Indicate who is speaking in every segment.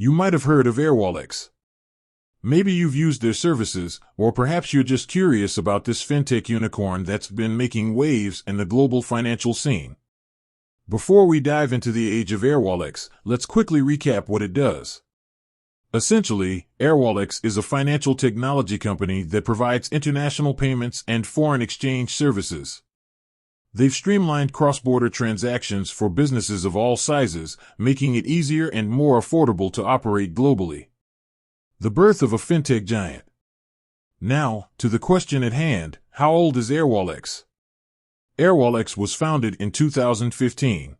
Speaker 1: You might have heard of Airwallex. Maybe you've used their services, or perhaps you're just curious about this fintech unicorn that's been making waves in the global financial scene. Before we dive into the age of Airwallex, let's quickly recap what it does. Essentially, Airwallex is a financial technology company that provides international payments and foreign exchange services. They've streamlined cross-border transactions for businesses of all sizes, making it easier and more affordable to operate globally. The birth of a fintech giant. Now, to the question at hand, how old is Airwallex? Airwallex was founded in 2015.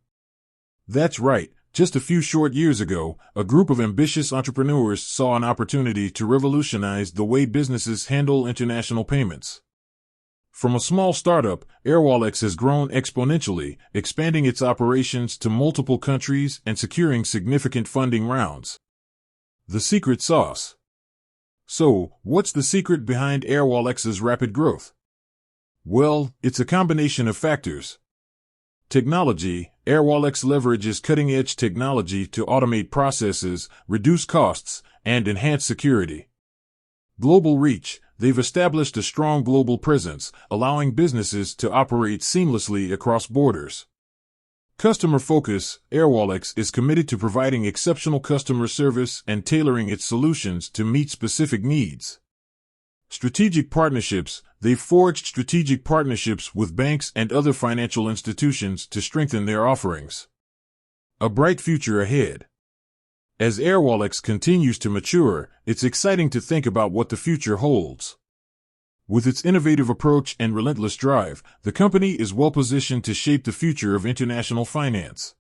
Speaker 1: That's right, just a few short years ago, a group of ambitious entrepreneurs saw an opportunity to revolutionize the way businesses handle international payments. From a small startup, Airwallex has grown exponentially, expanding its operations to multiple countries and securing significant funding rounds. The secret sauce. So, what's the secret behind Airwallex's rapid growth? Well, it's a combination of factors. Technology. Airwallex leverages cutting-edge technology to automate processes, reduce costs, and enhance security. Global reach. They've established a strong global presence, allowing businesses to operate seamlessly across borders. Customer focus. Airwallex is committed to providing exceptional customer service and tailoring its solutions to meet specific needs. Strategic partnerships. They've forged strategic partnerships with banks and other financial institutions to strengthen their offerings. A bright future ahead. As Airwallex continues to mature, it's exciting to think about what the future holds. With its innovative approach and relentless drive, the company is well positioned to shape the future of international finance.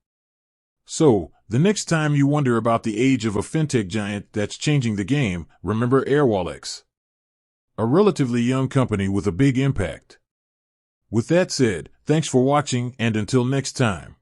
Speaker 1: So, the next time you wonder about the age of a fintech giant that's changing the game, remember Airwallex. A relatively young company with a big impact. With that said, thanks for watching, and until next time.